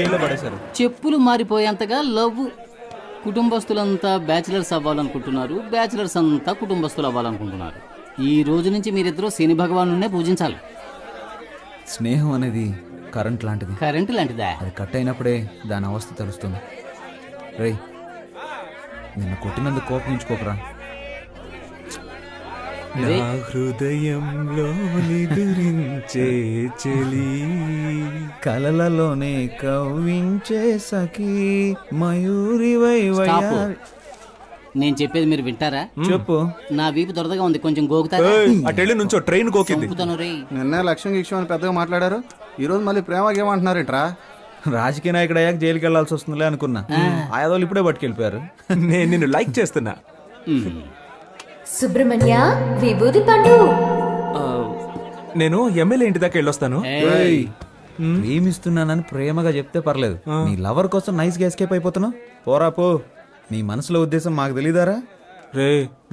జైల్లో పడేశారు. చెప్పులు మారిపోయేంతగా లవ్. కుటుంబస్తులంతా బ్యాచిలర్స్ అవ్వాలనుకుంటున్నారు, బ్యాచిలర్స్ అంతా కుటుంబస్తులు అవ్వాలనుకుంటున్నారు. ఈ రోజు నుంచి మీరిద్దరూ శని భగవానునే పూజించాలి. స్నేహం అనేది కరెంట్ లాంటిది. కరెంటు లాంటిదా? అది కట్ అయినప్పుడే దాని అవస్థ తెలుస్తుంది. రేయ్, నిన్న కొట్టినందుకు కోపగించుకోకరా. రే, నా హృదయంలో నిదురించే చెలి, కలలలోనే కవ్వించే సఖీ మయూరివై స్టాప్. వయ్యారి. నేను చెప్పేది మీరు వింటారా? చెప్పు. నా వీపు దొరదగా ఉంది, కొంచెం గోకుతారా? అటెళ్ళి నుంచో ట్రైన్ కోకింది. చంపుతాను రే. నిన్న లక్ష్యం గిక్ష్యం అని పెద్దగా మాట్లాడారు, ఈరోజు మళ్ళీ ప్రేమకి ఏమంటున్నారేంట్రా? రాజకీయ నాయకుడు అయ్యాక జైలుకి వెళ్లాల్సి వస్తుందిలే అనుకున్నా. ఆయాదోళ్ళు ఇప్పుడే పట్టుకెళ్ళిపోయారు. నేను నిన్ను లైక్ చేస్తున్నా. సుబ్రహ్మణ్య విభూది పండు. ఆ, నేను ఎమ్మెల్యే ఇంటి దాకా వెళ్ళొస్తాను. ఏయ్, ప్రేమిస్తున్నానని ప్రేమగా చెప్తే పర్లేదు, నీ లవర్ కోసం నైస్ గా ఎస్కేప్ అయిపోతున్నావు. పోరా పో. నీ మనసులో ఉద్దేశం మాకు తెలీదారా? రే,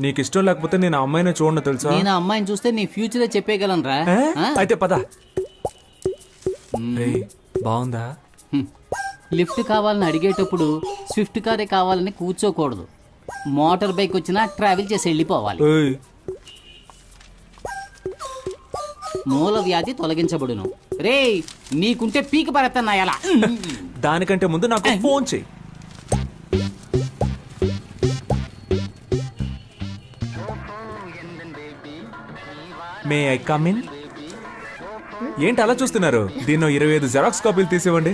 నీకు ఇష్టం లేకపోతే నేను ఆ అమ్మాయిని చూడను తెలుసా? నేను ఆ అమ్మాయిని చూస్తే నీ ఫ్యూచరే చెప్పేయగలను రా. అయితే పద. రే, బాగుందా? లిఫ్ట్ కావాలని అడిగేటప్పుడు స్విఫ్ట్ కారే కావాలని కూర్చోకూడదు. మోటార్ బైక్ వచ్చినా ట్రావెల్ చేసి వెళ్ళిపోవాలి. ఏయ్, మూల వ్యాధి తొలగించబడును. రే, నీకుంటే పీక పడతాను ఎలా? దానికంటే ముందు నాకు ఫోన్ చెయ్యి. May I come in? ఏంటి అలా చూస్తున్నారు? దీన్నో 25 జెరాక్స్ కాపీలు తీసివ్వండి.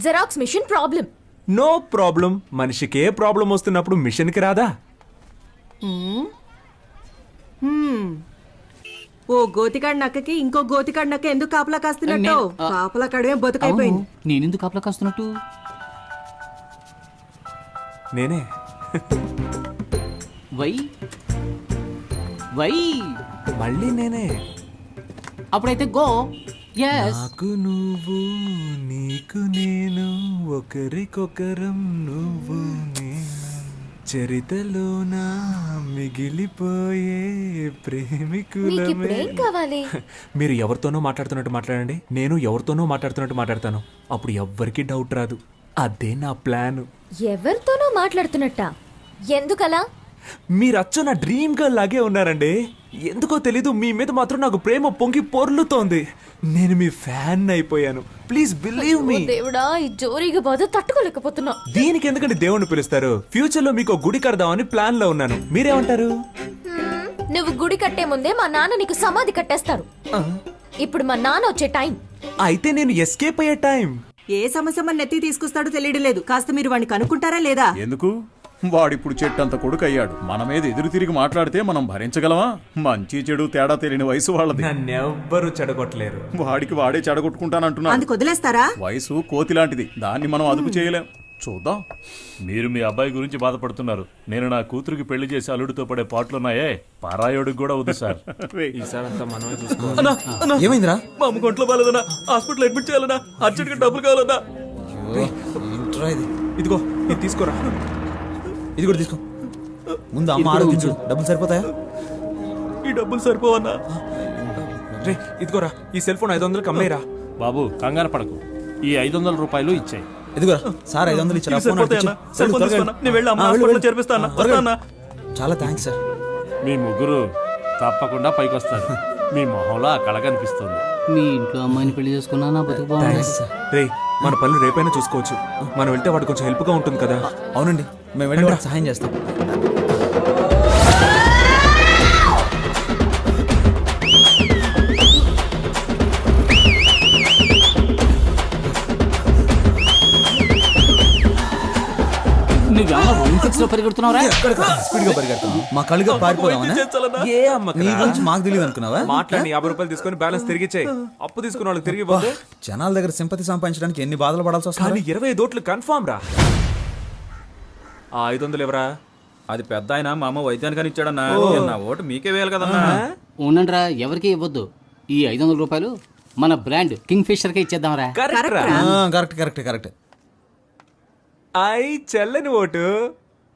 Xerox machine problem. No problem. మనిషికి ఏ ప్రాబ్లం వస్తున్నప్పుడు మిషన్కి రాదా? ఓ గోతికాడి నక్కకి ఇంకో గోతికాడి నక్క ఎందుకు కాపలా కాస్తున్నట్టు? కాపలా కాడమే బతుకైపోయింది. నేనెందుకు కాపలా కాస్తున్నట్టు? నేనే. వై వై మళ్ళీ నేనే. అప్పుడైతే గో. ఎస్. నాకు నువ్వు, నీకు నేను, ఒకరికొకరం నువ్వు నేను, చరితలోన మిగిలిపోయే ప్రేమికులమే. మీకిప్పుడేం కావాలి? మీరు ఎవరితోనో మాట్లాడుతున్నట్టు మాట్లాడండి, నేను ఎవరితోనో మాట్లాడుతున్నట్టు మాట్లాడతాను. అప్పుడు ఎవ్వరికి డౌట్ రాదు. అదే నా ప్లాన్. ఎవరితోనో మాట్లాడుతున్నట్టా? ఎందుకలా? మీరు అచ్చ నా డ్రీమ్ గర్ల్ లాగే ఉన్నారండి. ఎందుకో తెలీదు, మీ మీద మాత్రం నాకు ప్రేమ పొంగి పొర్లుతోంది. నేను మీ ఫ్యాన్ అయిపోయాను. Please believe me. దేవుడా, ఈ జోరీగా బాధ తట్టుకోలేకపోతున్నా. దీనికి ఎందుకంటే దేవుణ్ణి పిలుస్తారు? ఫ్యూచర్ లో మీకు గుడి కడదామని ప్లాన్ లో ఉన్నాను. మీరేమంటారు? నువ్వు గుడి కట్టే ముందే మా నాన్న నీకు సమాధి కట్టేస్తారు. ఇప్పుడు మా నాన్న వచ్చే టైం. అయితే నేను ఎస్కేప్ అయ్యే టైం. ఏ సమస్య మన నెత్తి తీసుకొస్తాడో తెలియడం లేదు. కాస్త మీరు వాడిని కనుక్కుంటారా లేదా? ఎందుకు? వాడిప్పుడు చెట్టంత కొడుకు అయ్యాడు. మన మీద ఎదురు తిరిగి మాట్లాడితే మనం భరించగలమా? మంచి చెడు తేడా తెలియని వయసు వాళ్ళది. నన్నెవ్వరూ చెడగొట్టలేరు. వాడికి వాడే చెడగొట్టుకుంటానంటున్నా. అందుకు వదిలేస్తారా? వయసు కోతి లాంటిది, దాన్ని మనం అదుపు చేయలేం. చూద్దాం. మీరు మీ అబ్బాయి గురించి బాధపడుతున్నారు. నేను నా కూతురికి పెళ్లి చేసి అల్లుడితో పడే పాటలున్నాయే, పారాయోడికి కూడా వద్దు సార్. ఈసారంతా మనమే చూసుకోవాలి. ఏమైందిరా? మా అమ్మ ఒంట్లో బాలేదన్నా, హాస్పిటల్ అడ్మిట్ చేయాలన్నా, అర్జెంట్ గా డబ్బులు కావాలన్నా. ఏంట్రా ఇది? ఇదిగో ఇది తీసుకోరా. ఇది కూడా తీసుకో. ముందు అమ్మ ఆరోగించు. డబ్బులు సరిపోతాయా? ఈ డబ్బులు సరిపోవన్నా? రే, ఇదిగోరా, ఈ సెల్ ఫోన్ 500కి అమ్మేరా. బాబు కంగారు పడకు, ఈ 500 రూపాయలు ఇచ్చాయి. ఇదిగోరా సార్, 500 ఇచ్చారా? ఇవి సరిపోతాయన్నా? Cell phone తీసుకోనా? నేను వెళ్ళి అమ్మ హాస్పిటల్లో చేర్పిస్తానా? వస్తానా? చాలా థ్యాంక్స్ సార్. మీ ముగ్గురు తప్పకుండా పైకి వస్తారు. మీ మొహంలో ఆ కళ కనిపిస్తుంది. మీ ఇంట్లో అమ్మాయిని పెళ్లి చేసుకున్నా నా బతుకు బాగుంది. రే, మన పనులు రేపైనా చూసుకోవచ్చు. మనం వెళ్తే వాడు కొంచెం హెల్ప్ గా ఉంటుంది కదా. అవునండి, మేము వెళ్ళి వాడికి సహాయం చేస్తాం. నువ్వేమో ఒలింపిక్స్ లో పరిగెడుతున్నావురా? స్పీడ్ గా పరిగెడతాం. మా కళ్ళుగా పారిపోదామా? ఏ అమ్మ నీ గురించి మాకు తెలియదు అనుకున్నావా? మాట్లాడి 50 రూపాయలు తీసుకొని బ్యాలెన్స్ తిరిగి ఇచ్చేయి. అప్పు తీసుకున్న వాళ్ళకి తిరిగి పోతే జనాల దగ్గర సింపతి సంపాదించడానికి ఎన్ని బాధలు పడాల్సి వస్తుంది. కానీ 25 ఓట్లు కన్ఫామ్ రా. ఆ 500 ఎవరా? అది పెద్ద ఆయన మా అమ్మ వైద్యానికని ఇచ్చాడన్నా. నా ఓటు మీకే వేయాలి కదన్నా. ఉండండిరా, ఎవరికి ఇవ్వద్దు. ఈ 500 రూపాయలు మన బ్రాండ్ కింగ్ ఫిషర్ కే ఇచ్చేద్దాంరా. కరెక్ట్ రా. Correct correct correct. ఐ చెల్లని ఓటు.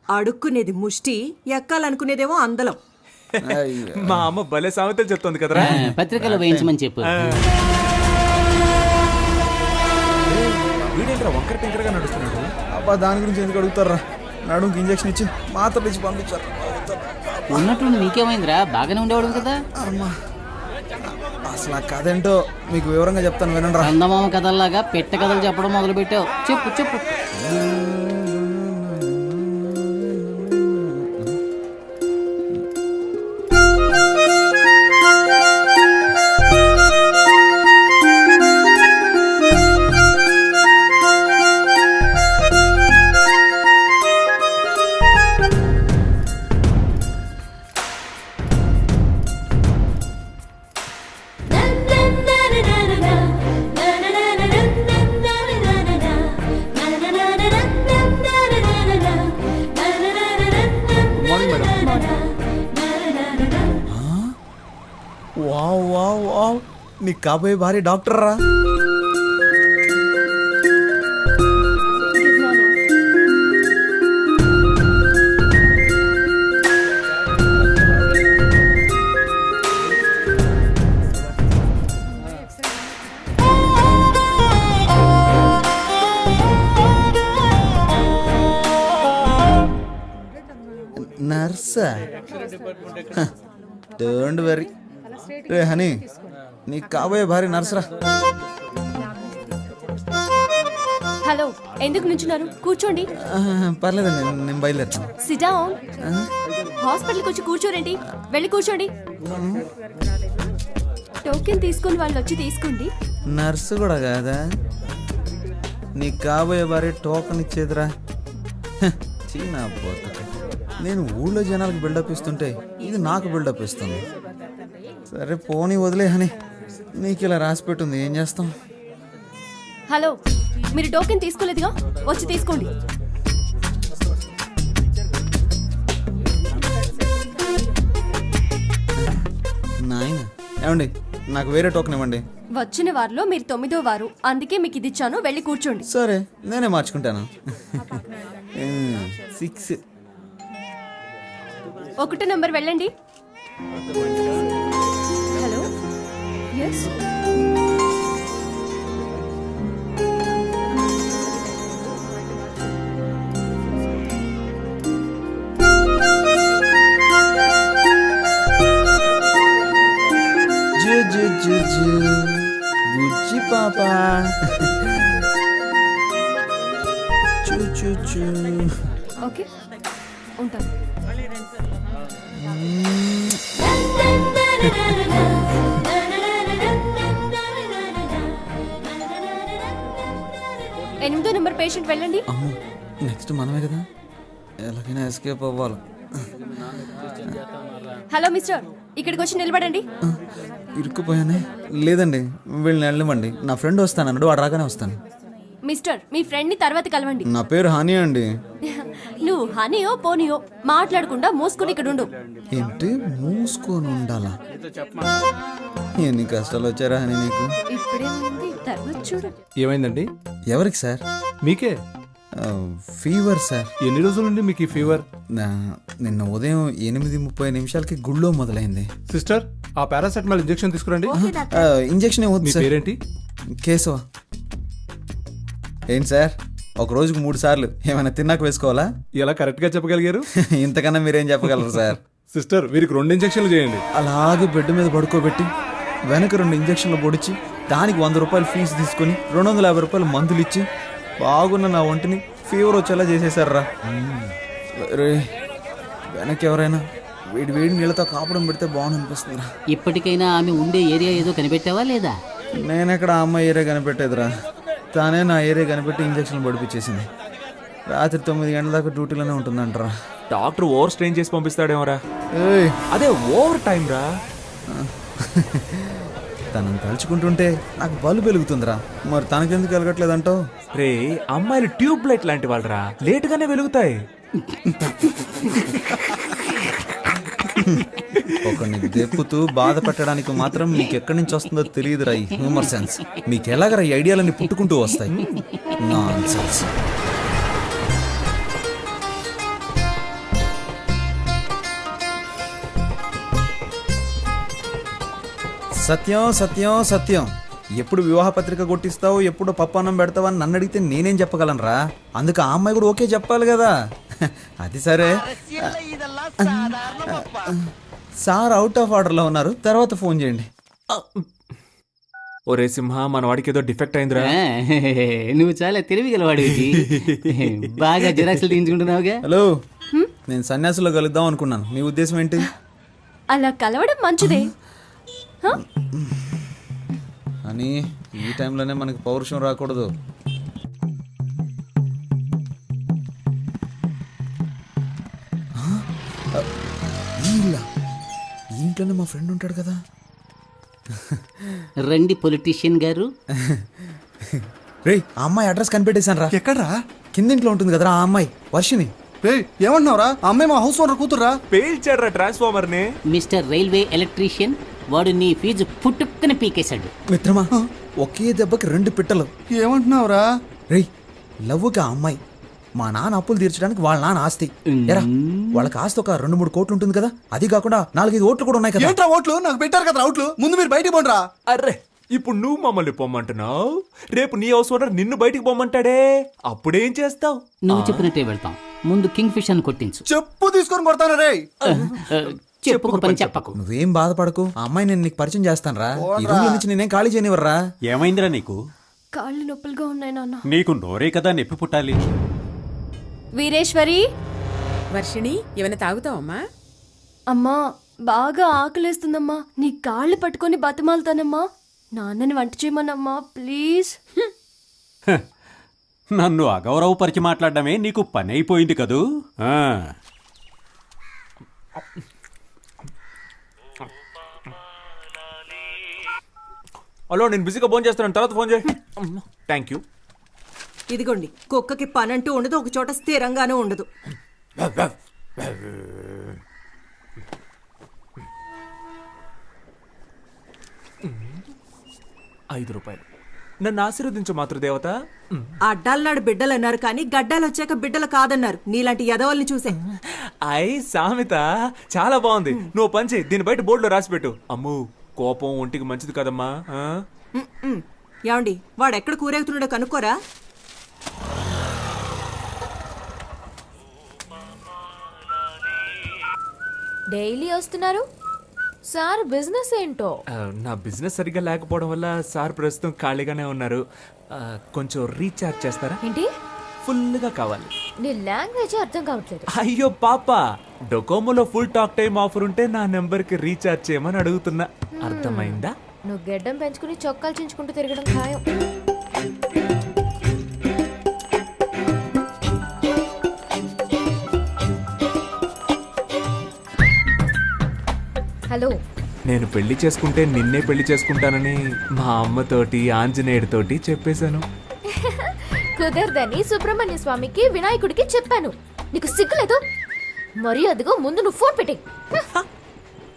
అడుక్కునేది ముష్టి, ఎక్కాలనుకునేదేమో అందలం. మా అమ్మ భలే సామెతలు చెప్తోంది కదరా. పత్రికలో వేయించమని చెప్పు. వీడేంట్రా వంకర టింకరగా నడుస్తున్నాడు? అబ్బా దాని గురించి ఎందుకు అడుగుతారా? నడుముకి ఇంజక్షన్ ఇచ్చి మాత్రలు ఇచ్చి పంపించారు. ఉన్నట్టు నీకేమైందిరా? బాగానే ఉండేవాడు కదా. అమ్మా అసలు ఆ కథ ఏంటో మీకు వివరంగా చెప్తాను వినండి రా. చందమామ కథల్లాగా పెట్ట కథలు చెప్పడం మొదలు పెట్టావు. చెప్పు చెప్పు. వావ్ వావ్ వావ్, నీకు కాబోయే భార్య డాక్టర్ రా. నర్సా? Don't worry. రే హనీ, నీకు కాబోయే భార్య నర్సరా. హలో, ఎందుకు నుంచున్నారు? కూర్చోండి. పర్లేదండి, నేను బయలుదేరుతాను. SIT down. హాస్పిటల్కి వచ్చి కూర్చోరండి. వెళ్ళి కూర్చోండి. టోకెన్ తీసుకుని వాళ్ళు వచ్చి తీసుకోండి. నర్సు కూడా కాదా? నీకు కాబోయే భార్య టోకన్ ఇచ్చేదిరా. చీనా పోతా. నేను ఊళ్ళో జనాలకు బిల్డప్ ఇస్తుంటే ఇది నాకు బిల్డప్ ఇస్తుంది. సరే పోనీ వదిలే హనీ, నీకు ఇలా రాసి పెట్టుంది, ఏం చేస్తాం. హలో, మీరు టోకెన్ తీసుకోలేదుగా, వచ్చి తీసుకోండి. నాయన ఏమండి, నాకు వేరే టోకెన్ ఇవ్వండి. వచ్చిన వారిలో మీరు 9వ వారు, అందుకే మీకు ఇది ఇచ్చాను. వెళ్ళి కూర్చోండి. సరే నేనే మార్చుకుంటాను. 6. 1 నంబర్ వెళ్ళండి. Hello, yes. బుజ్జి పాప. చూ చూ చూ. ఓకే, ఉంటాను. ఎనిమిదో నెంబర్ పేషెంట్ వెళ్ళండి. అమ్మో, నెక్స్ట్ మనమే కదా, ఎలాగైనా ఎస్కేప్ అవ్వాలి. హలో మిస్టర్, ఇక్కడికి వచ్చి నిలబడండి. ఇరుక్కుపోయానే. లేదండి, వీళ్ళని వెళ్ళనివ్వండి. నా ఫ్రెండ్ వస్తానన్నాడు, వాడు రాగానే వస్తాను. మిస్టర్, మీ ఫ్రెండ్ ని తర్వాత కలవండి. నా పేరు హనీ అండి. నువ్వు హనీయో పోనీయో మాట్లాడకుండా మూసుకుని ఇక్కడ ఉండు. ఏంటి మూసుకొని ఉండాలా? ఎన్ని కష్టాలు వచ్చారా హనీ నీకు? ఇప్పుడేమైంది, తర్వాత చూడు. ఏమైందండి? ఎవరికి సార్? మీకే. Fever sir. ఎన్ని రోజుల నుండి మీకు ఈ ఫీవర్? నిన్న ఉదయం 8:30 గుళ్ళో మొదలైంది. సిస్టర్, ఆ పారాసెటమాల్ ఇంజెక్షన్ తీసుకురండి. ఇంజెక్షన్ ఏమవుతుంది మీ సార్? పేరేంటి? కేశవ. ఏంటి సార్, ఒక రోజుకు 3 సార్లు ఏమైనా తిన్నాక వేసుకోవాలా? ఎలా కరెక్ట్ గా చెప్పగలిగారు? ఇంతకన్నా మీరేం చెప్పగలరు సార్? సిస్టర్, వీరికి 2 ఇంజెక్షన్లు చేయండి. అలాగే బెడ్ మీద పడుకోబెట్టి వెనక 2 ఇంజక్షన్లు పొడిచి దానికి 100 రూపాయలు ఫీజు తీసుకుని 250 రూపాయలు మందులు ఇచ్చి బాగున్న నా ఒంటిని ఫీవర్ వచ్చేలా చేసేసారా. రే, వెనక ఎవరైనా వేడి వేడి నీళ్ళతో కాపడం పెడితే బాగుంది అనిపిస్తుందిరా. ఇప్పటికైనా ఆమె ఉండే ఏరియా ఏదో కనిపెట్టావా లేదా? నేనెక్కడ ఆ అమ్మాయి ఏరియా కనిపెట్టేదిరా, తానే నా ఏరియా కనిపెట్టి ఇంజక్షన్లు పడిపించేసింది. రాత్రి 9 గంటల దాకా డ్యూటీలోనే ఉంటుందంటరా. డాక్టర్ ఓవర్ స్ట్రెయిన్ చేసి పంపిస్తాడేమోరా. ఏయ్, అదే ఓవర్ టైం రా. తనని తలుచుకుంటుంటే నాకు బల్లు వెలుగుతుందిరా. మరి తనకెందుకు వెలగట్లేదంటావు? రే, అమ్మాయిలు ట్యూబ్ లైట్ లాంటి వాళ్ళరా, లేటుగానే వెలుగుతాయి. ఒకరిని దెప్పుతూ బాధ పెట్టడానికి మాత్రం మీకు ఎక్కడి నుంచి వస్తుందో తెలియదురా ఈ హ్యూమర్ సెన్స్. మీకు ఎలాగరా ఈ ఐడియాలన్నీ పుట్టుకుంటూ వస్తాయి? నాన్సెన్స్. సత్యం సత్యం సత్యం, ఎప్పుడు వివాహ పత్రిక కొట్టిస్తావు, ఎప్పుడు పప్పు అన్నం పెడతావు అని నన్ను అడిగితే నేనేం చెప్పగలనురా? అందుకు ఆ అమ్మాయి కూడా ఓకే చెప్పాలి కదా. అది సరే, సార్ అవుట్ ఆఫ్ ఆర్డర్లో ఉన్నారు, తర్వాత ఫోన్ చేయండి. ఒరే సింహ, మన వాడికి ఏదో డిఫెక్ట్ అయిందిరా. నువ్వు చాలా తెలివిగలవాడివి. బాగా జిరాక్స్లు తీయించుకుంటున్నావుగా. హలో, నేను సన్యాసిలో కలుద్దాం అనుకున్నాను, నీ ఉద్దేశం ఏంటి? అలా కలవడం మంచిదే. అని ఈ టైంలోనే మనకి పౌరుషం రాకూడదు. ఈ ఇంట్లోనే మా ఫ్రెండ్ ఉంటాడు కదా. రండి పొలిటీషియన్ గారు. రే, ఆ అమ్మాయి అడ్రస్ కనిపెట్టేశాను రా. ఎక్కడ్రా? కిందింట్లో ఉంటుంది కదరా ఆ అమ్మాయి, వర్షిని. రే, ఏమంటున్నావురా? ఆ అమ్మాయి మా హౌస్ ఓనర్ కూతుర్రా. పేల్చాడ్రా ట్రాన్స్ఫార్మర్ ని. మిస్టర్ రైల్వే ఎలక్ట్రీషియన్, వాడు నీ ఫీజు పుట్టుక్కని పీకేశాడు. మిత్రమా, ఒకే దెబ్బకి 2 పిట్టలు. ఏమంటున్నావురా? రే, లవ్వుకి ఆ అమ్మాయి మా నాన్న అప్పులు తీర్చడానికి వాళ్ళ నాన్న ఆస్తి. ఎరా, వాళ్ళకి ఆస్తి ఒక 2-3 కోట్లు ఉంటుంది కదా. అది కాకుండా 4-5 ఓట్లు కూడా ఉన్నాయి కదా. ఏంట్రా ఓట్లు? నాకు పెట్టారు కదా అవుట్లు. ముందు మీరు బయటికి పోండ్రా. అర్రే, ఇప్పుడు నువ్వు మమ్మల్ని పొమ్మంటున్నావు, రేపు నీ హౌస్ ఓనర్ నిన్ను బయటికి పొమ్మంటాడే, అప్పుడేం చేస్తావు? నువ్వు చెప్పినట్టే వెళ్తాం. ముందు కింగ్ ఫిష్ అని కొట్టించు. చెప్పు తీసుకొని కొడతాను రే. చెప్పుకు పని చెప్పకు. నువ్వేం బాధపడకు, ఆ అమ్మాయి నేను నీకు పరిచయం చేస్తాను రా. ఈ రూమ్ నుంచి నేనేం ఖాళీ చేయనివర్రా. ఏమైందిరా నీకు? కాళ్ళు నొప్పులుగా ఉన్నాయి నాన్న. నీకు నోరే కదా నొప్పి పుట్టాలి. వీరేశ్వరి, వర్షిణి, ఏమైనా తాగుతావమ్మా? అమ్మా బాగా ఆకలేస్తుందమ్మా, నీ కాళ్ళు పట్టుకొని బతిమాలుతానమ్మా. నాన్నని వంట చేయమన్నమ్మా ప్లీజ్. నన్ను అగౌరవపరిచి మాట్లాడడమే నీకు పని అయిపోయింది కదూ. హలో, నేను బిజీగా ఫోన్ చేస్తాను, తర్వాత ఫోన్ చేయి. Thank you. ఇదిగోండి, కుక్కకి పనంటూ ఉండదు, ఒక చోట స్థిరంగానూ ఉండదు. ₹5. నన్ను ఆశీర్వదించు మాతృదేవత. అడ్డాలనాడు బిడ్డలు అన్నారు కానీ గడ్డాలు వచ్చాక బిడ్డలు కాదన్నారు. నీలాంటి యదవల్ని చూసే. సామెత చాలా బాగుంది. నువ్వు పని చేయి, దీని బయట బోర్డులో రాసి పెట్టు. అమ్ము, కోపం ఒంటికి మంచిది కదమ్మా. ఏమండి, వాడు ఎక్కడ కూరేగుతున్నాడో కనుక్కోరా. డైలీ వస్తున్నారు సార్, బిజినెస్ ఏంటో? నా బిజినెస్ సరిగ్గా లేకపోవడం వల్ల సార్ ప్రస్తుతం ఖాళీగానే ఉన్నారు. కొంచెం రీఛార్జ్ చేస్తారా? ఏంటి? ఫుల్గా కావాలి. నీ లాంగ్వేజ్ అర్థం కావట్లేదు. అయ్యో పాప, డొకోమోలో ఫుల్ టాక్ టైం ఆఫర్ ఉంటే నా నెంబర్కి రీఛార్జ్ చేయమని అడుగుతున్నా. అర్థమైందా? నువ్వు గెడ్డం పెంచుకుని చొక్కాలు చించుకుంటూ తిరగడం ఖాయం. హలో, నేను పెళ్లి చేసుకుంటే నిన్నే పెళ్లి చేసుకుంటానని మా అమ్మతోటి ఆంజనేయుడితోటి చెప్పేశాను. కుదరదని సుబ్రహ్మణ్య స్వామికి వినాయకుడికి చెప్పాను. నీకు సిగ్గులేదు? మరి అదిగో ముందు నువ్వు ఫోన్ పెట్టే.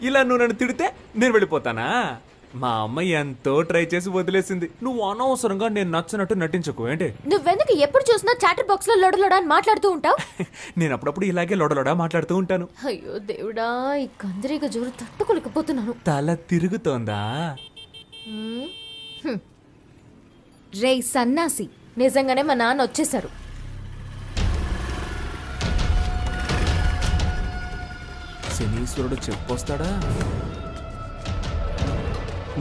ఇలా నువ్వు నన్ను తిడితే నేను వెళ్ళిపోతానా? మా అమ్మ ఎంతో ట్రై చేసి వదిలేసింది. నువ్వు అనవసరంగా నేను నచ్చినట్టు నటించకు. ఏంటి? నువ్వెందుకు ఎప్పుడు చూసినా చాటర్ బాక్స్ లో లొడలొడ అని మాట్లాడుతూ ఉంటావు? నేను అప్పుడప్పుడు ఇలాగే లొడలొడ మాట్లాడుతూ ఉంటాను. అయ్యో దేవుడా, ఈ కందిరీగ జోరు తట్టుకోలేకపోతున్నాను. తల తిరుగుతోందా? రే సన్నాసి, నిజంగానే మా నాన్న వచ్చేసారు. శనీశ్వరుడు చెప్పొస్తాడా?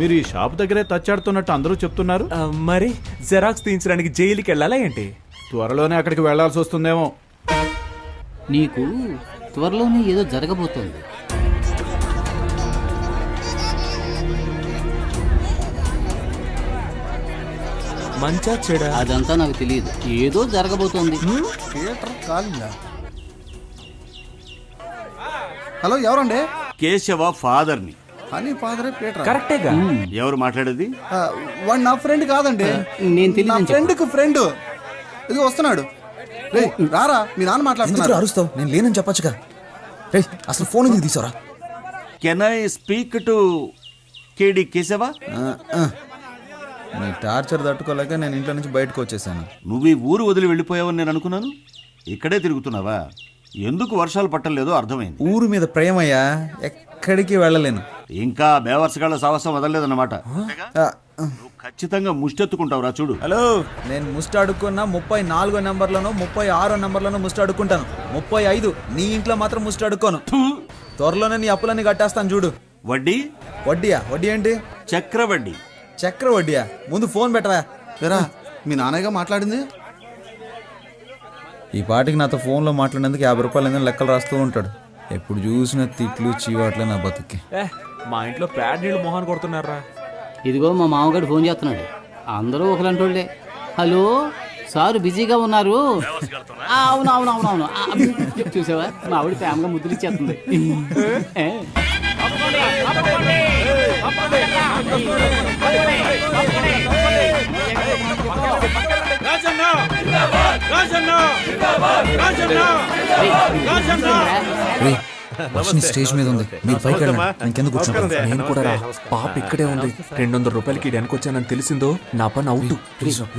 మీరు ఈ షాప్ దగ్గరే తచ్చాడుతున్నట్టు అందరూ చెప్తున్నారు. మరి జెరాక్స్ తీయించడానికి జైలుకి వెళ్ళాలా ఏంటి? త్వరలోనే అక్కడికి వెళ్లాల్సి వస్తుందేమో. నీకు త్వరలోనే ఏదో జరగబోతోంది. మంచా చెడా? అదంతా నాకు తెలియదు, ఏదో జరగబోతోంది. హలో, ఎవరండి? కేశవ ఫాదర్ని. అని ఫాదరే పీటర్. కరెక్టేగా. ఎవరు మాట్లాడేది? వాడు నా ఫ్రెండ్ కాదండి, నేను నా తెలియదు. ఫ్రెండ్కి ఫ్రెండ్. ఇది వస్తున్నాడు. రే రారా, మీ నాన్న ఎందుకు మాట్లాడుతున్నారు. అరుస్తావు? నేను లేనని చెప్పొచ్చుగా. రే, అసలు ఫోన్ ఎందుకు తీసారా? కెన్ ఐ స్పీక్ టు కేడి కేశవ? నీ టార్చర్ తట్టుకోలేక నేను ఇంట్లో నుంచి బయటకు వచ్చేసాను. నువ్వు ఈ ఊరు వదిలి వెళ్ళిపోయావని నేను అనుకున్నాను. ఇక్కడే తిరుగుతున్నావా? ఎందుకు వర్షాలు పట్టలేదో అర్థమైంది. ఊరు మీద ప్రేమయ్యా, ఎక్కడికి వెళ్ళలేను. ఇంకా బేవర్సగాళ్ళ సాహసం వదలలేదన్నమాట ఆ, నువ్వు ఖచ్చితంగా ముష్టెత్తుకుంటావురా చూడు. హలో, నేను ముస్ట్ అడుక్కున్నా 34 నెంబర్లను 36 నెంబర్లను ముస్ట్ అడుక్కుంటాను. 35 నీ ఇంట్లో మాత్రం ముస్ట్ అడుక్కోను. త్వరలోనే నీ అప్పులన్నీ కట్టేస్తాను చూడు. వడ్డీ వడ్డీయా? వడ్డీ ఏంటి? చక్రవడ్డీ. చక్ర వడ్డీయా? ముందు ఫోన్ పెట్టవా. ఎరా మీ నాన్నగా మాట్లాడింది? ఈ పాటికి నాతో ఫోన్లో మాట్లాడినందుకు 50 రూపాయలు ఏదైనా లెక్కలు రాస్తూ ఉంటాడు. ఎప్పుడు చూసిన తిట్లు చీవాట్లే నా బతుక్కి. మా ఇంట్లో ప్యాడ్ నీళ్ళు మొహాన్ కొడుతున్నారా. ఇదిగో మా మామగారు ఫోన్ చేస్తున్నాడు. అందరూ ఒకలంటోళ్ళే. హలో సార్, బిజీగా ఉన్నారు? అవునవునవునవును. చూసావా, మా ఆవిడ ప్రేమగా ముద్దులు ఇచ్చేస్తుంది. స్టేజ్ మీద ఉంది, మీరు పైకి వెళ్ళండి. ఇంకెందుకు కూర్చుంటారు? నేను కూడా రా. పాప ఇక్కడే ఉంది. 200 రూపాయలకి వెనక వచ్చానని తెలిసిందో నా పని అవుట్.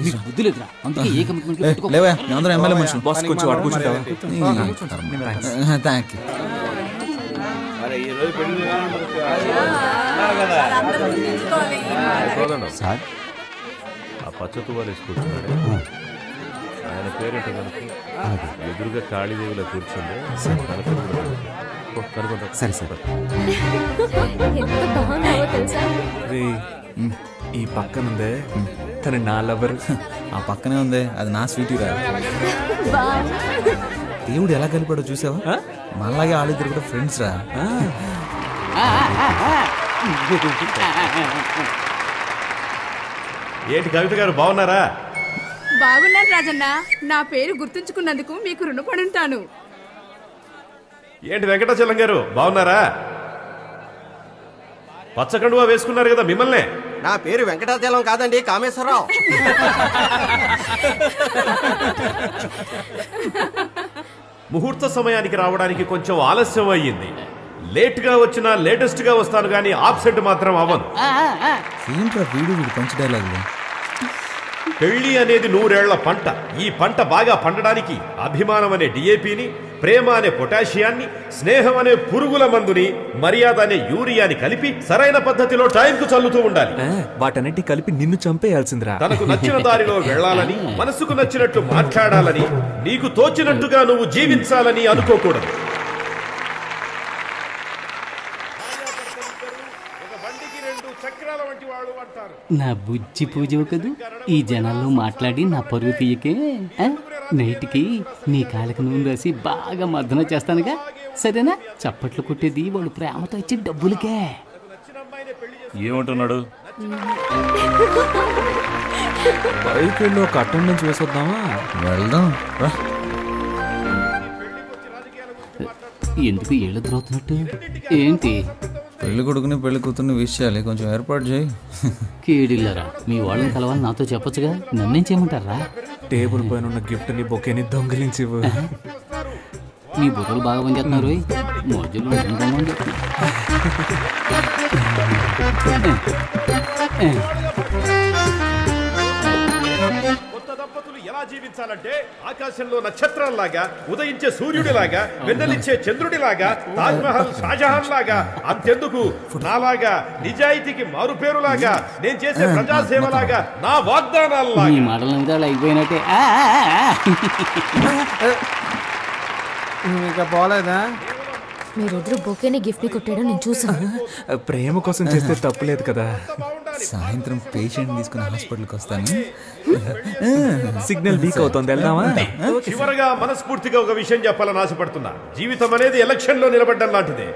మీకు బుద్ధి లేదురా, అందుకే ఏ కమిట్మెంట్ లేవా, అందరూ ఎమ్మెల్యే మనుషులు. బాస్ కొంచెం అటు కూర్చుంటావా? Thank you. సార్ ఆ పచ్చతు వాళ్ళు వేసుకుంటున్నాడు. ఆయన పేరేంటో కనుక ఎదురుగా కాళీదేవిలో కూర్చుంది. సరే సరే. ఎంత బాగున్నావో తెలుసా? రే, ఈ పక్కనుందే తను నా లవర్. ఆ పక్కనే ఉంది, అది నా స్వీటీ రా. వావ్. దేవుడు ఎలా కలిపాడో చూసావా? మళ్ళాగే ఆడిద్దరు కూడా ఫ్రెండ్స్ రా. ఏంటి కవిత గారు బాగున్నారా? బాగున్నాను రాజన్న. నా పేరు గుర్తుంచుకున్నందుకు మీకు రుణపడి ఉంటాను. ఏంటి వెంకటాచలం గారు బాగున్నారా? పచ్చకండువా వేసుకున్నారు కదా మిమ్మల్నే. నా పేరు వెంకటాచలం కాదండి, కామేశ్వరరావు. ముహూర్త సమయానికి రావడానికి కొంచెం ఆలస్యం అయ్యింది. లేట్గా వచ్చినా లేటెస్ట్గా వస్తాను కానీ ఆబ్సెంట్ మాత్రం అవ్వను. ఏంట్రా వీడు పంచ డైలాగులు? పెళ్లి అనేది 100 ఏళ్ల పంట. ఈ పంట బాగా పండడానికి అభిమానం అనే డిఏపిని, ప్రేమ అనే పొటాషియాన్ని, స్నేహం అనే పురుగుల మందుని, మర్యాద అనే యూరియాని కలిపి సరైన పద్ధతిలో టైంకు చల్లుతూ ఉండాలి. వాటన్నిటి కలిపి నిన్ను చంపేయాల్సిందిరా. తనకు నచ్చిన దారిలో వెళ్ళాలని, మనసుకు నచ్చినట్లు మాట్లాడాలని, నీకు తోచినట్టుగా నువ్వు జీవించాలని అనుకోకూడదు. నా బుజ్జి పూజ కదూ, ఈ జనాల్లో మాట్లాడి నా పరువు తీయకే. నైట్కి నీ కాళ్ళకి నూనె రాసి బాగా మర్దన చేస్తానుగా, సరేనా? చప్పట్లు కొట్టేది వాళ్ళు ప్రేమతో ఇచ్చే డబ్బులకే. ఏమంటున్నాడు? పైకి వెళ్ళి ఒక అటెండెన్స్ వేసొద్దామా? వెళ్దాం రా. ఎందుకు ఏళ్ళు తిరుగుతున్నట్టు ఏంటి? పెళ్లి కొడుకుని పెళ్లి కూతుర్ని విష్ చేయాలి, కొంచెం ఏర్పాటు చేయి. కేడిల్లరా, మీ వాళ్ళని కలవాలి నాతో చెప్పొచ్చుగా, నన్నేం చేయమంటారా? టేబుల్ పైన ఉన్న గిఫ్ట్ ని బొకేని దొంగిలించివు. మీ బుర్రలు బాగా పనిచేస్తున్నారు. మోజులు కొత్త దంపతులు ఎలా జీవించాలంటే ఆకాశంలో నక్షత్రాల్లాగా, ఉదయించే సూర్యుడిలాగా, వెన్నెలిచ్చే చంద్రుడిలాగా, తాజ్ మహల్ షాజహాన్ లాగా, అంతెందుకు నాలాగా నిజాయితీకి మారుపేరులాగా, నేను చేసే ప్రజాసేవలాగా, నా వాగ్దానాల్లాగా. ఈ మాటల మీద అలా అయిపోయినట్టే. ఇంకా పోలేదా? మీరిద్దరు బొకేని గిఫ్ట్ ని కొట్టాడో నేను చూసాను. ప్రేమ కోసం చేస్తే తప్పులేదు కదా. సాయంత్రం పేషెంట్ తీసుకుని హాస్పిటల్కి వస్తాను. సిగ్నల్ వీక్ అవుతుంది, వెళ్దామా? చివరగా మనస్ఫూర్తిగా ఒక విషయం చెప్పాలని ఆశపడుతున్నా. జీవితం అనేది ఎలక్షన్ లో నిలబడ్డం లాంటిదే.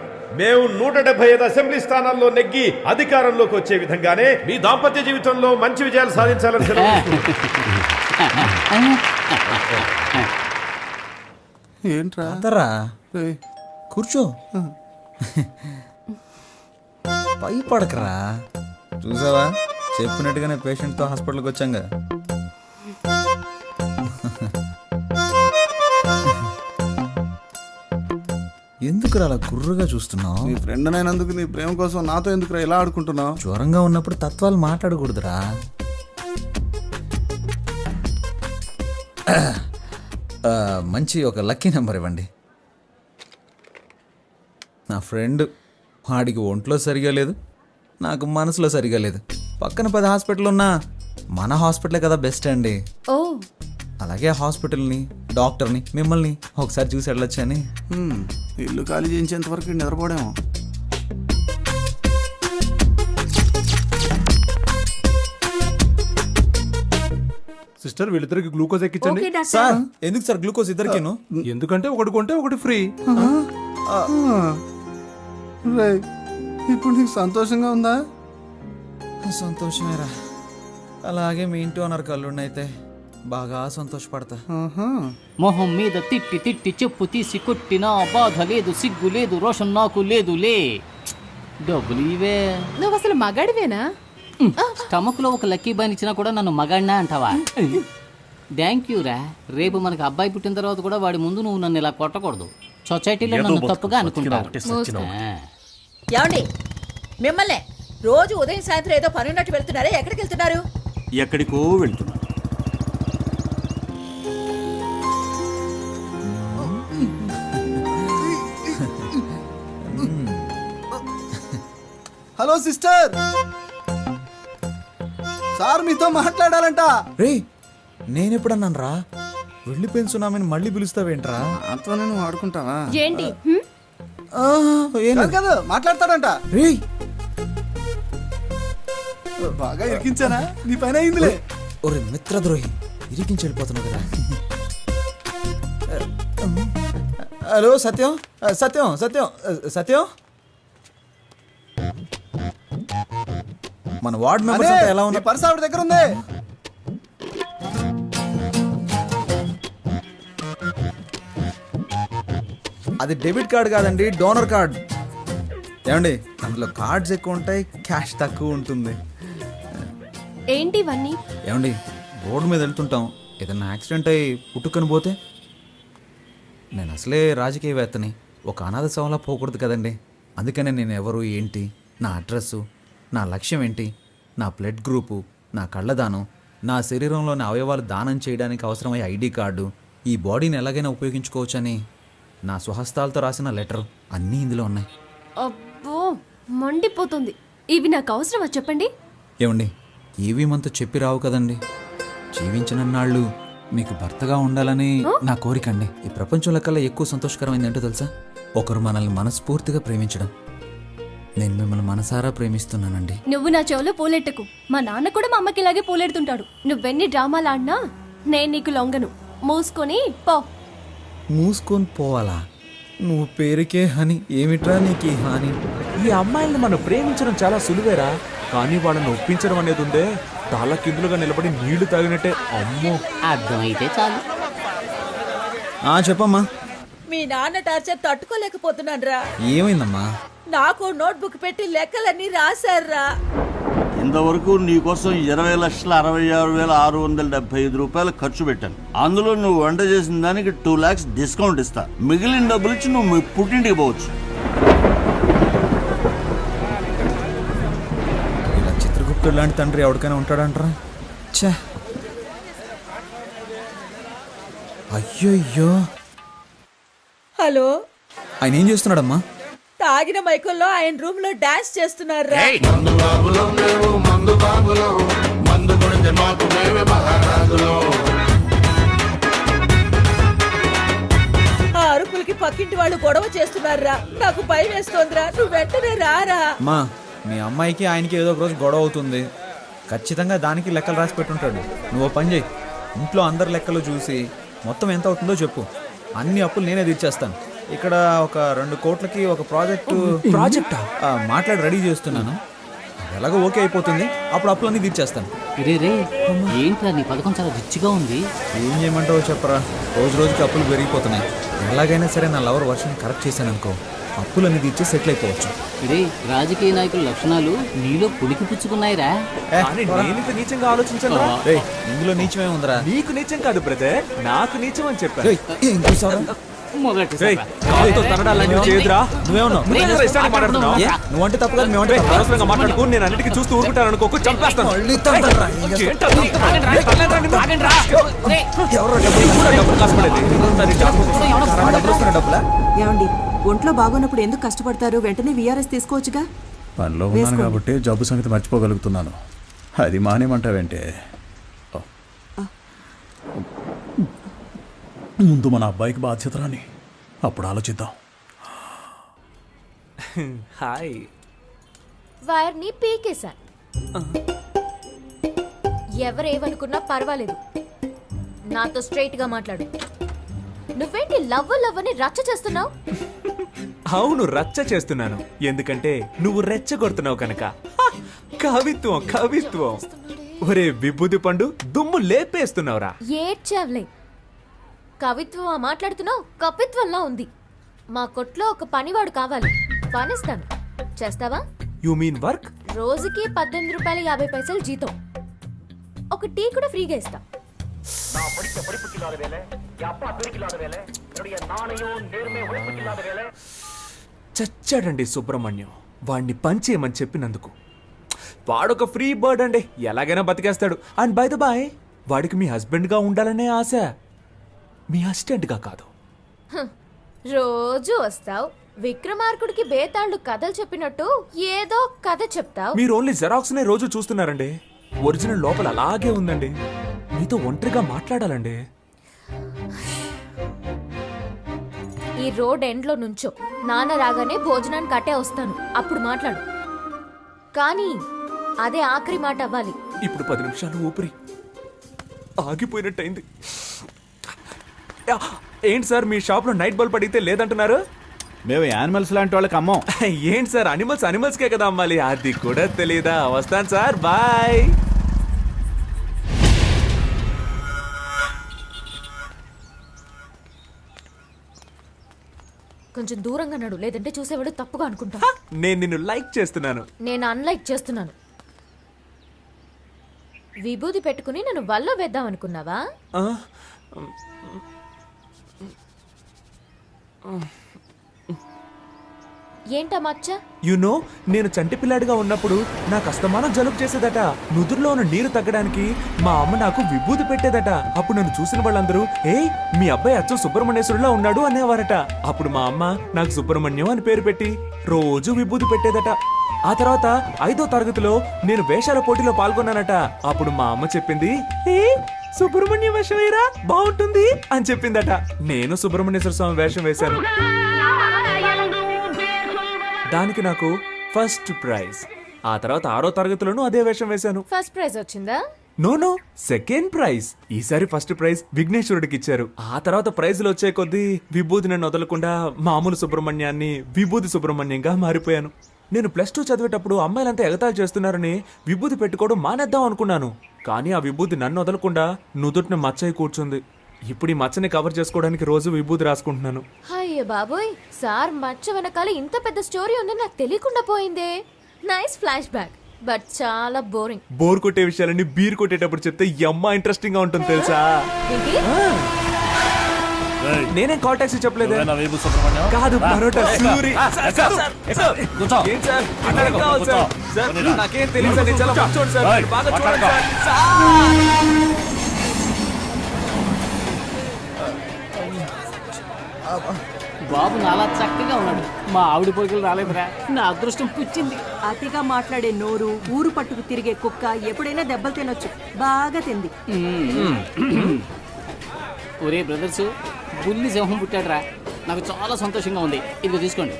మేము 175 అసెంబ్లీ స్థానాల్లో నెగ్గి అధికారంలోకి వచ్చే విధంగానే మీ దాంపత్య జీవితంలో మంచి విజయాలు సాధించాలని ఏంట్రా? అందరా కూర్చో, పై పడకరా. చూసావా, చెప్పినట్టుగానే పేషెంట్తో హాస్పిటల్కి వచ్చాంగా. ఎందుకురా అలా గుర్రుగా చూస్తున్నావు? నీ ఫ్రెండ్ అయినందుకు నీ ప్రేమ కోసం నాతో ఎందుకురా ఇలా ఆడుకుంటున్నావు? జ్వరంగా ఉన్నప్పుడు తత్వాలు మాట్లాడకూడదురా. మంచి ఒక లక్కీ నెంబర్ ఇవ్వండి. నా ఫ్రెండ్ వాడికి ఒంట్లో సరిగా లేదు, నాకు మనసులో సరిగా లేదు. పక్కన 10 హాస్పిటల్ ఉన్నా మన హాస్పిటలే కదా బెస్ట్ అండి. ఓ అలాగే హాస్పిటల్ని, డాక్టర్ని, మిమ్మల్ని ఒకసారి చూసి వెళ్ళొచ్చని. ఇల్లు ఖాళీ చేయించేంత వరకు నిద్రపోవడేమో. సిస్టర్ వీళ్ళిద్దరికి గ్లూకోజ్ ఎక్కించండి. సార్ ఎందుకు సార్ గ్లూకోజ్ ఇద్దరికిను? ఎందుకంటే ఒకటి కొంటే ఒకటి ఫ్రీ. రేయ్, ఇప్పుడు నీకు సంతోషంగా ఉందా? సంతోషమేరా. అలాగే మీ ఇంటి ఓనర్ కళ్ళున్నైతే బాగా సంతోషపడతా. మొహం మీద తిట్టి తిట్టి చెప్పు తీసి కొట్టినా బాధ లేదు, సిగ్గు లేదు, రోషన్ నాకు లేదులే. డబ్బులు ఇవే. నువ్వు అసలు మగాడివేనా? స్టమక్ లో ఒక లక్కీ బాన్ ఇచ్చినా కూడా నన్ను మగాడినా అంటావా? థ్యాంక్ యూ రా. రేపు మనకు అబ్బాయి పుట్టిన తర్వాత కూడా వాడి ముందు నువ్వు నన్ను ఇలా కొట్టకూడదు. సొసైటీలో నన్ను తప్పుగా అనుకుంటారు. ఏమండి మిమ్మల్ని రోజు ఉదయం సాయంత్రం ఏదో పని ఉన్నట్టు వెళ్తున్నారే, ఎక్కడికి వెళ్తున్నారు? ఎక్కడికో వెళ్తున్నా. హలో సిస్టర్, సార్ మీతో మాట్లాడాలంట. రే నేనెప్పుడన్నాను రా వెళ్ళిపోయిన సునామీని మళ్ళీ పిలుస్తావేంట్రా? అంతా నేను ఆడుకుంటావా? ఏంటి? కాదు కాదు, మాట్లాడతాడంట. రే బాగా ఇరికించానా? నీ పైన అయిందిలే. ఒరే మిత్రద్రోహి, ఇరికించి వెళ్ళిపోతున్నావు కదా. హలో సత్యం, సత్యం సత్యం సత్యం, మన వార్డ్ మెంబర్స్ అంతా ఎలా ఉన్నారు? పర్స్ ఆవిడ దగ్గర ఉంది. అది డెబిట్ కార్డ్ కాదండి, డోనర్ కార్డ్. ఏమండి అందులో కార్డ్స్ ఎక్కువ ఉంటాయి, క్యాష్ తక్కువ ఉంటుంది. ఏంటి ఇవన్నీ? ఏమండి రోడ్డు మీద వెళ్తుంటాం, ఏదైనా యాక్సిడెంట్ అయ్యి పుట్టుకొని పోతే? నేను అసలే రాజకీయవేత్తని, ఒక అనాథ శవంలా పోకూడదు కదండి. అందుకనే నేను ఎవరు ఏంటి, నా అడ్రస్సు, నా లక్ష్యం ఏంటి, నా బ్లడ్ గ్రూపు, నా కళ్ళదానం, నా శరీరంలోని అవయవాలు దానం చేయడానికి అవసరమయ్యే ఐడి కార్డు, ఈ బాడీని ఎలాగైనా ఉపయోగించుకోవచ్చని నా స్వహస్తాలతో రాసిన లెటర్ అన్నీ ఇందులో ఉన్నాయి. అబ్బో మండిపోతుంది. ఇవి నాకు అవసరమా చెప్పండి? ఏమండి ఏవి మనతో చెప్పి రావు కదండి. జీవించినన్నాళ్ళు మీకు భర్తగా ఉండాలని నా కోరిక అండి. ఈ ప్రపంచంలో కల్లా ఎక్కువ సంతోషకరమైంది ఏంటో తెలుసా? ఒకరు మనల్ని మనస్ఫూర్తిగా ప్రేమించడం. నేను మిమ్మల్ని మనసారా ప్రేమిస్తున్నానండి. నువ్వు నా చెవులో పూలెట్టకు. మా నాన్న కూడా మా అమ్మకి ఇలాగే పూలెడుతుంటాడు. నువ్వెన్ని డ్రామాలు ఆడినా నేను నీకు లొంగను. మూసుకొని పో. మూసుకొని పోవాలా? నువ్వు పేరుకే హని, ఏమిట్రా నీకు ఈ హాని? ఈ అమ్మాయిల్ని మనం ప్రేమించడం చాలా సులువేరా, కానీ వాళ్ళని ఒప్పించడం అనేది ఉందే, తల కిందులుగా నిలబడి నీళ్లు తాగినట్టే. అమ్మో, అర్థమైతే చాలు. చెప్పమ్మా. మీ నాన్న టార్చర్ తట్టుకోలేకపోతున్నాను రా. ఏమైందమ్మా? నాకు నోట్బుక్ పెట్టి లెక్కలన్నీ రాశారా. ఇంతవరకు నీకోసం 20,66,675 రూపాయలు ఖర్చు పెట్టాను. అందులో నువ్వు వంట చేసిన దానికి 2 lakhs డిస్కౌంట్ ఇస్తా. మిగిలిన డబ్బులు ఇచ్చి నువ్వు మీ పుట్టింటికి పోవచ్చు. ఇలా చిత్రగుప్తుడు లాంటి తండ్రి ఎవరికైనా ఉంటాడంటారా? ఛే, అయ్యో. హలో, ఆయన ఏం చేస్తున్నాడమ్మా? తాగిన మైకుల్లో ఆయన రూమ్ లో డాన్స్ చేస్తున్నారా. ఆ అరుపులకి పక్కింటి వాళ్ళు గొడవ చేస్తున్నారా. నాకు భయం వేస్తోందిరా. నువ్వు వెంటనే రారా. అమ్మా మీ అమ్మాయికి ఆయనకి ఏదో ఒక రోజు గొడవ అవుతుంది. ఖచ్చితంగా దానికి లెక్కలు రాసి పెట్టుంటాడు. నువ్వు పని చేయి, ఇంట్లో అందరి లెక్కలు చూసి మొత్తం ఎంత అవుతుందో చెప్పు. అన్ని అప్పులు నేనే తీర్చేస్తాను. ఇక్కడ ఒక 2 కోట్లకి ఒక ప్రాజెక్ట్ మాట్లాడి రెడీ చేస్తున్నాను. ఎలాగో ఓకే అయిపోతుంది, అప్పుడు అప్పులన్నీ తీర్చేస్తాను. రే ఏంట్రా నీ పథకం చాలా రిచ్గా ఉంది. ఏం చేయమంటావో చెప్పరా, రోజు రోజుకి అప్పులు పెరిగిపోతున్నాయి. ఎలాగైనా సరే నా లవర్ వర్షన్ కరెక్ట్ చేశాను అనుకో, అప్పులన్నీ తీర్చి సెటిల్ అయిపోవచ్చు. రే రాజకీయ నాయకుల లక్షణాలు నీలో పులికి పుచ్చుకున్నాయిరా. కానీ నేను ఇంత నీచంగా ఆలోచించను. రేయ్, ఇందులో నీచమే ఉందిరా. నీకు నీచం కాదు బ్రదర్, నాకు నీచం అని చెప్పాను. రేయ్, ఏం చూసావురా? మొదటిసారి కాలుతో తనడాలని చేయదురా. నువ్వేమన్నావు? నువ్వేంద్రా ఇష్టానికి మాట్లాడుతున్నావు? నువ్వంటే తప్పు కాదు, మేమంటే తప్పు. అనవసరంగా మాట్లాడుకో. నేను అన్నిటికీ చూస్తూ ఊరుకుంటాను అనుకోకు, చంపేస్తాను. మళ్ళీ తండ్రా. ఏంటది? ఎవరో డబ్బులు డబ్బులు కాసుపడేది. డబ్బులు వస్తున్న డబ్బులా? ఏమండి ఒంట్లో బాగోనప్పుడు ఎందుకు కష్టపడతారు? వెంటనే విఆర్ఎస్ తీసుకోవచ్చుగా. పనిలో ఉన్నాను కాబట్టి జబ్బు సంగతి మర్చిపోగలుగుతున్నాను. అది మానేమంటావేంటే? ముందు మన అబ్బాయికి బాధ్యత రాని, అప్పుడు ఆలోచిద్దాం. హాయ్. వైర్ని పీకేశా. ఎవరేమనుకున్నా పర్వాలేదు, నాతో స్ట్రైట్ గా మాట్లాడు. నువ్వేంటి లవ్ అని రచ్చ చేస్తున్నావు? అవును, రచ్చ చేస్తున్నాను. ఎందుకంటే నువ్వు రెచ్చగొడుతున్నావు కనుక. కవిత్వం కవిత్వం. ఒరే విభూది పండు, దుమ్ము లేపేస్తున్నావురా. ఏడ్చావులే. కవిత్వం మాట్లాడుతున్నావు, కవిత్వంలా ఉంది. మా కొట్లో ఒక పనివాడు కావాలి, పనిస్తాను. చేస్తావా? You mean work? రోజుకి 18 రూపాయలు 50 పైసలు జీతం. ఒక టీ కూడా ఫ్రీగా ఇస్తా. చచ్చాడండి సుబ్రహ్మణ్యం, వాడిని పంచేయమని చెప్పినందుకు. వాడొక ఫ్రీ బర్డ్ అండి, ఎలాగైనా బతికేస్తాడు. అండ్ బై ద బాయ్, వాడికి మీ హస్బెండ్ గా ఉండాలనే ఆశ, మీ అసిస్టెంట్ గా కాదు. రోజు వస్తావు, విక్రమార్కుడికి బేతాళుడు కథలు చెప్పినట్టు ఏదో కథ చెప్తావు. మీరు ఓన్లీ జెరాక్స్ నే రోజు చూస్తున్నారండి. ఒరిజినల్ లోపల అలాగే ఉందండి. మీతో ఒంటరిగా మాట్లాడాలండి. ఈ రోడ్ ఎండ్ లో నుంచో, నాన్న రాగానే భోజనానికి కట్టే వస్తాను, అప్పుడు మాట్లాడు. కానీ అదే ఆఖరి మాట అవ్వాలి. ఇప్పుడు 10 నిమిషాలు ఊపిరి ఆగిపోయినట్టయింది. ఏంటి సార్, మీ షాప్ లో నైట్ బల్బ్ అడిగితే లేదంటున్నారు? మేము యానిమల్స్ లాంటి వాళ్ళకి అమ్మం. ఏంటి సార్, అనిమల్స్కే కదా అమ్మాలి, అది కూడా తెలీదా? వస్తాను సార్, బాయ్. కొంచెం దూరంగా నడు, లేదంటే చూసేవాడు తప్పుగా అనుకుంటా. నేను నిన్ను లైక్ చేస్తున్నాను. నేను అన్లైక్ చేస్తున్నాను. విభూది పెట్టుకుని నన్ను వల్లో వేద్దాం అనుకున్నావా? ఏంటా మచ్చ? యునో, నేను చంటి పిల్లాడిగా ఉన్నప్పుడు నాకు అస్తమానం జలుబు చేసేదట. నుదురులో ఉన్న నీరు తగ్గడానికి మా అమ్మ నాకు విభూది పెట్టేదట. అప్పుడు నన్ను చూసిన వాళ్ళందరూ, ఏయ్ మీ అబ్బాయి అచ్చం సుబ్రహ్మణ్యేశ్వరులా ఉన్నాడు అనేవారట. అప్పుడు మా అమ్మ నాకు సుబ్రహ్మణ్యం అని పేరు పెట్టి రోజు విభూది పెట్టేదట. ఆ తర్వాత 5వ తరగతిలో నేను వేషాల పోటీలో పాల్గొన్నానట. అప్పుడు మా అమ్మ చెప్పింది, ఏ సుబ్రహ్మణ్యం వేషం వేయరా, బాగుంటుంది అని చెప్పిందట. నేను సుబ్రహ్మణ్యేశ్వర స్వామి వేషం వేశాను. దానికి నాకు ఫస్ట్ ప్రైజ్. ఆ తర్వాత 6వ తరగతిలోనూ అదే వేషం వేశాను. ఫస్ట్ ప్రైజ్ వచ్చిందా? No, second prize. ఈసారి ఫస్ట్ ప్రైజ్ విఘ్నేశ్వరుడికి ఇచ్చారు. ఆ తర్వాత ప్రైజులు వచ్చే కొద్దీ విభూతిని వదలకుండా మామూలు సుబ్రహ్మణ్యాన్ని విభూతి సుబ్రహ్మణ్యంగా మారిపోయాను. నేను +2 చదివేటప్పుడు అమ్మాయిలంతా ఎగతాళి చేస్తున్నారని విభూతి పెట్టుకోవడం మానేద్దాం అనుకున్నాను. కానీ ఆ విభూతి నన్ను వదలకుండా నుదుటిని మచ్చయి కూర్చుంది. ఇప్పుడు ఈ మచ్చని కవర్ చేసుకోవడానికి రోజు విభూతి రాసుకుంటున్నాను. అయ్యో బాబోయ్, సార్ మచ్చ వెనకాల ఇంత పెద్ద స్టోరీ ఉందని నాకు తెలియకుండా పోయిందే. నైస్ ఫ్లాష్ బ్యాక్, బట్ చాలా బోరింగ్. బోర్ కొట్టే విషయాలన్నీ బీర్ కొట్టేటప్పుడు చెప్తే యమ్మ ఇంట్రెస్టింగ్ గా ఉంటుంది తెలుసా? నేనేం కాల్ టాక్సీ చెప్పలేదు. కాదు, పరోటా సూరి. ఏం సార్, అక్కడికి కావాలి సార్. సార్, నాకేం తెలియదు సార్, నేను చాలా మంచోడు సార్, మీరు బాగా చూడండి సార్. బాబు నాలా చక్కగా ఉన్నాడు, మా ఆవిడ పోయికలు రాలేదురా. నా అదృష్టం పుచ్చింది. అతిగా మాట్లాడే నోరు, ఊరు పట్టుకు తిరిగే కుక్క ఎప్పుడైనా దెబ్బలు తినొచ్చు. బాగా తింది. ఒరే బ్రదర్స్, బుల్లి సింహం పుట్టాడురా, నాకు చాలా సంతోషంగా ఉంది. ఇదిగో తీసుకోండి.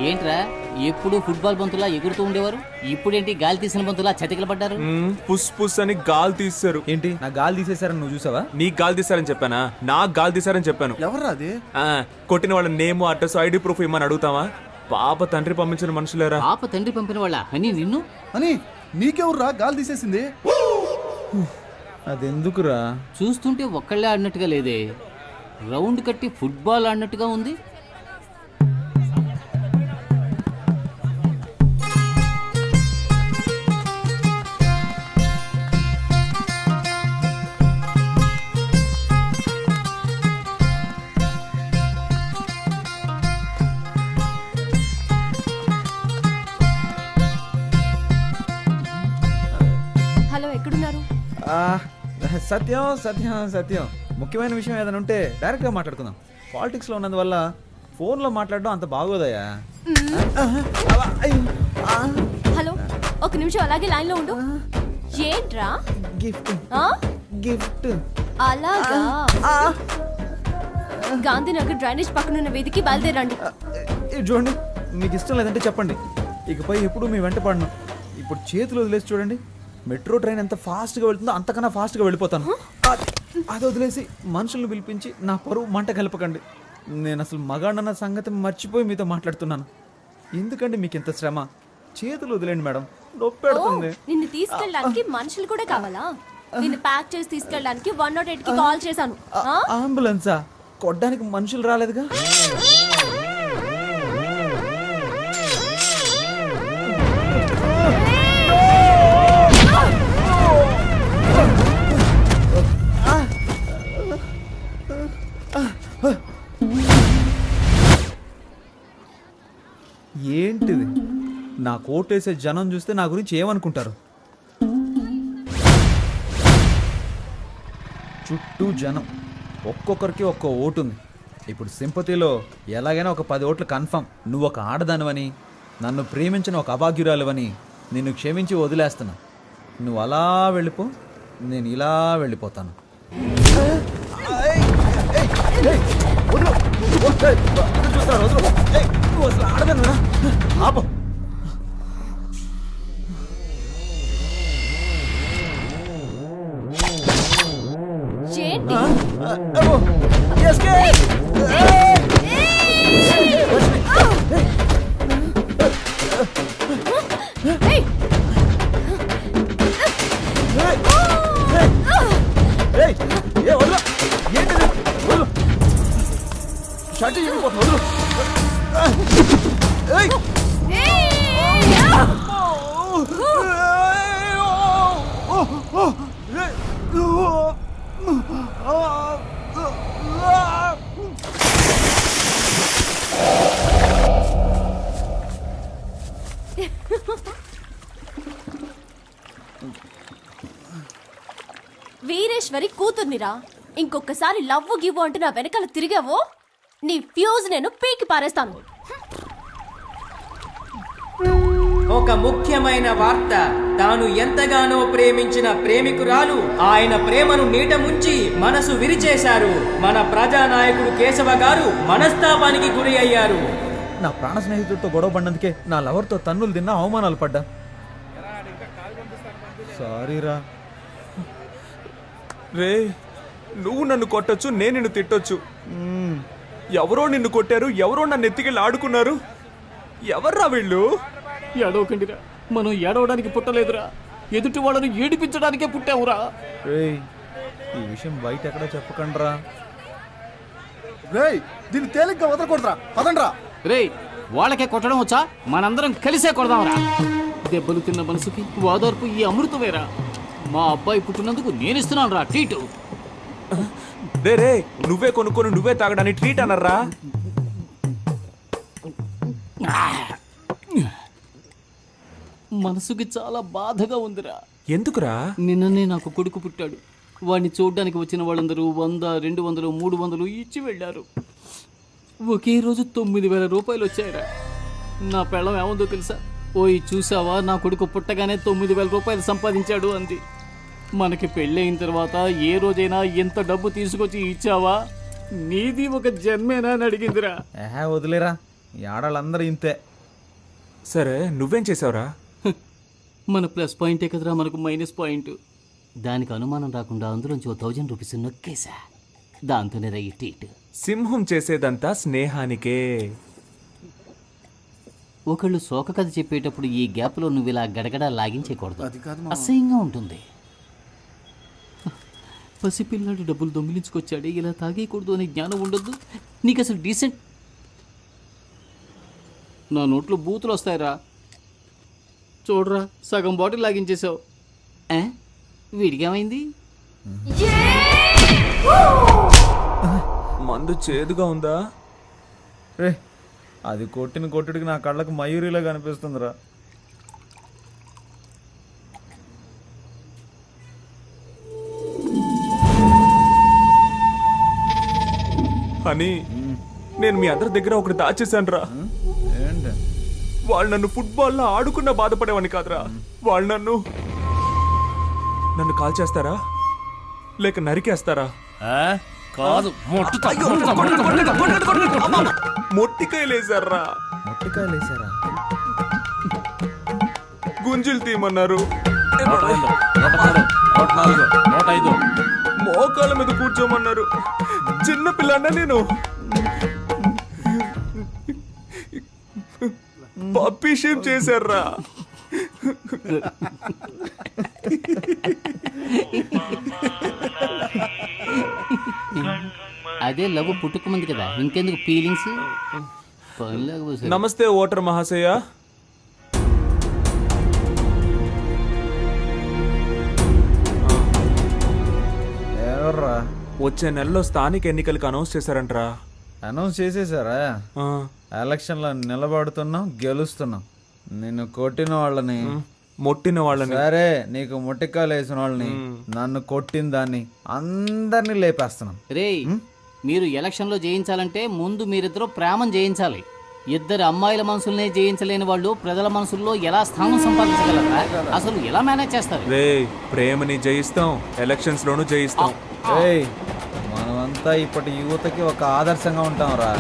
ఏంట్రా, ఎప్పుడు ఫుట్బాల్ బంతులా ఎగురుతూ ఉండేవారు, ఇప్పుడేంటి గాలి తీసిన బంతులా చతికిల పడ్డారు? పుస్ పుస్ అని గాలి తీశారు. ఏంటి, నా గాలి తీసేశారని నువ్వు చూసావా? నీకు గాలి తీశారని చెప్పానా? నాకు గాలి తీశారని చెప్పాను. ఎవర్రా అది? కొట్టిన వాళ్ళ నేమ్, అడ్రస్, ఐడి ప్రూఫ్ ఇమ్మని అడుగుతావా? పాప తండ్రి పంపించిన మనుషులేరా. పాప తండ్రి పంపిన వాళ్ళ అని నిన్ను అని నీకెవర్రా గాలి తీసేసింది? అదెందుకురా? చూస్తుంటే ఒక్కళ్ళే ఆడినట్టుగా లేదే, రౌండ్ కట్టి ఫుట్బాల్ ఆడినట్టుగా ఉంది. హలో, ఎక్కడున్నారు? సత్యం సత్యం సత్యం, ముఖ్యమైన విషయం ఏదైనా ఉంటే డైరెక్ట్గా మాట్లాడుకుందాం. పాలిటిక్స్లో ఉన్నందువల్ల ఫోన్లో మాట్లాడడం అంత బాగోదయ్యా. హలో, ఒక నిమిషం అలాగే లైన్ లో ఉండు. ఏంట్రా? గిఫ్ట్ ఆ? గిఫ్ట్. అలాగా. గాంధీనగర్ డ్రైనేజ్ పక్కన ఉన్న వీధికి బయలుదేరండి. ఇది చూడండి, మీకు ఇష్టం లేదంటే చెప్పండి, ఇకపై ఎప్పుడు మీ వెంట పడను. ఇప్పుడు చేతులు వదిలేసి చూడండి, మెట్రో ట్రైన్ ఎంత ఫాస్ట్గా వెళ్తుందో అంతకన్నా ఫాస్ట్గా వెళ్ళిపోతాను. అది వదిలేసి మనుషులను పిలిపించి నా పరువు మంట కలపకండి. నేను అసలు మగాడన్న సంగతి మర్చిపోయి మీతో మాట్లాడుతున్నాను. ఎందుకండి మీకు ఇంత శ్రమ? చేతులు వదిలేండి మేడం, నొప్పి పెడుతుంది. నిన్ను తీసుకెళ్ళడానికి మనుషులు కూడా కావాలా? నిన్ను ప్యాక్ చేసి తీసుకెళ్ళడానికి 108 కి కాల్ చేశాను. అంబులెన్సా? కొట్టడానికి మనుషులు రాలేదుగా. ఏంటిది? నా కోటేసే జనం చూస్తే నా గురించి ఏమనుకుంటారు? చుట్టూ జనం, ఒక్కొక్కరికి ఒక్కో ఓటు ఉంది. ఇప్పుడు సింపతిలో ఎలాగైనా ఒక 10 ఓట్లు కన్ఫర్మ్. నువ్వు ఒక ఆడదానివని, నన్ను ప్రేమించిన ఒక అభాగ్యురాలువని నిన్ను క్షమించి వదిలేస్తున్నా. నువ్వు అలా వెళ్ళిపో, నేను ఇలా వెళ్ళిపోతాను. ఏంటి? వీరేశ్వరి కూతుర్నిరా. ఇంకొకసారి లవ్వు గివ్వు అంటూ నా వెనకాల తిరిగావో నీ ఫ్యూజ్ నేను పీకి పారేస్తాను. ఒక ముఖ్యమైన వార్త. తాను ఎంతగానో ప్రేమించిన ప్రేమికురాలు ఆయన ప్రేమను నీట ముంచి మనసు విరిచేశారు. మన ప్రజానాయకుడు కేశవ గారు మనస్తాపానికి గురి అయ్యారు. నా ప్రాణ స్నేహితుడితో గొడవ పడినందుకే నా లవర్తో తన్నులు తిన్నా, అవమానాలు పడ్డా. సారీరా. రే, నువ్వు నన్ను కొట్టొచ్చు, నేను నిన్ను తిట్టొచ్చు. ఎవరో నిన్ను కొట్టారు, ఎవరో నన్ను ఎత్తికెళ్ళి ఆడుకున్నారు. ఎవర్రా వీళ్ళు? ఏడవకండిరా, మనం ఏడవడానికి పుట్టలేదురా, ఎదుటి వాళ్ళను ఏడిపించడానికే పుట్టావురా. రేయ్, ఈ విషయం బయట ఎక్కడ చెప్పకండ్రా. రేయ్, దీన్ని తేలిగ్గా వదలకూడదురా, పదండ్రా. రేయ్, వాళ్ళకే కొట్టడం వచ్చా? మనందరం కలిసే కొడదాంరా. దెబ్బలు తిన్న మనసుకి ఓదార్పు ఈ అమృతమేరా. మా అబ్బాయి పుట్టినందుకు నేను ఇస్తున్నాను రా ట్రీట్. రే, నువ్వే కొనుక్కొని నువ్వే తాగడానికి ట్రీట్ అన్నారా? మనసుకి చాలా బాధగా ఉందిరా. ఎందుకురా? నిన్ననే నాకు కొడుకు పుట్టాడు. వాడిని చూడ్డానికి వచ్చిన వాళ్ళందరూ 100, 200, 300 ఇచ్చి వెళ్ళారు. ఒకే రోజు 9,000 రూపాయలు వచ్చాయిరా. నా పెళ్ళం ఏముందో తెలుసా? ఓయ్ చూసావా, నా కొడుకు పుట్టగానే 9,000 రూపాయలు సంపాదించాడు అంది. మనకి పెళ్ళయిన తర్వాత ఏ రోజైనా ఎంత డబ్బు తీసుకొచ్చి ఇచ్చావా? నీది ఒక జన్మేనా అని అడిగిందిరా. వదిలేరా, ఈ ఆడాళ్ళందరూ ఇంతే. సరే, నువ్వేం చేసావురా? మన ప్లస్ పాయింటే కదరా మనకు మైనస్ పాయింట్. దానికి అనుమానం రాకుండా అందులోంచి 1000 రూపీస్ నొక్కేసా. దాంతోనే రా ఈ ట్రీట్. సింహం చేసేదంతా స్నేహానికే. ఒకళ్ళు శోక కథ చెప్పేటప్పుడు ఈ గ్యాప్లో నువ్వు ఇలా గడగడ లాగించేయకూడదు, అసహ్యంగా ఉంటుంది. పసిపిల్లాడు డబ్బులు దొంగిలించుకొచ్చాడే, ఇలా తాగేయకూడదు అనే జ్ఞానం ఉండొద్దు నీకు అసలు. డీసెంట్. నా నోట్లో బూతులు వస్తాయిరా. చూడరా, సగం బాటిల్ లాగించేసావు. వీడికేమైంది? మందు చేదుగా ఉందా? రే, అది కొట్టిన కొట్టుడికి నా కళ్ళకు మయూరిలా కనిపిస్తుందిరా. అని నేను మీ అందరి దగ్గర ఒకటి దాచేశాను రా. ఏంటి? వాళ్ళు నన్ను ఫుట్బాల్లో ఆడుకున్నా బాధపడేవాడిని కాదురా. వాళ్ళు నన్ను కాల్ చేస్తారా లేక నరికేస్తారా? కాదు, మొట్టికాయలేసారా? మొట్టికాయలు వేసారా? గుంజులు తీయమన్నారు. 103, 104, 105. మోకాళ్ళ మీద కూర్చోమన్నారు. చిన్న పిల్లన్నా నేను. పప్పీ షేప్ చేశారా? అదే లవ్ పుట్టుకుమంది కదా, ఇంకెందుకు ఫీలింగ్స్? నమస్తే ఓటర్ మహాశయ. ఎవర్రా? వచ్చే నెలలో స్థానిక ఎన్నికలకు అనౌన్స్ చేశారంటరా. అనౌన్స్ చేసేసారా? ఎలక్షన్లో నిలబడుతున్నాం, గెలుస్తున్నాం. నిన్ను కొట్టిన వాళ్ళని, మొట్టిన వాళ్ళని, సరే నీకు మొట్టికాయలు వేసిన వాళ్ళని, నన్ను కొట్టిన దాన్ని అందరినీ లేపేస్తున్నాం. రేయ్, మీరు ఎలక్షన్లో జయించాలంటే ముందు మీరిద్దరూ ప్రేమను జయించాలి. ఇద్దరు అమ్మాయిల మనసుల్నే జయించలేని వాళ్ళు ప్రజల మనసుల్లో ఎలా స్థానం సంపాదించగలరా? అసలు ఎలా మేనేజ్ చేస్తారు? రే, ప్రేమని జయిస్తాం, ఎలక్షన్స్ లోనూ జయిస్తాం. మనమంతా ఇప్పటి యువతకి ఒక ఆదర్శంగా ఉంటాం రా.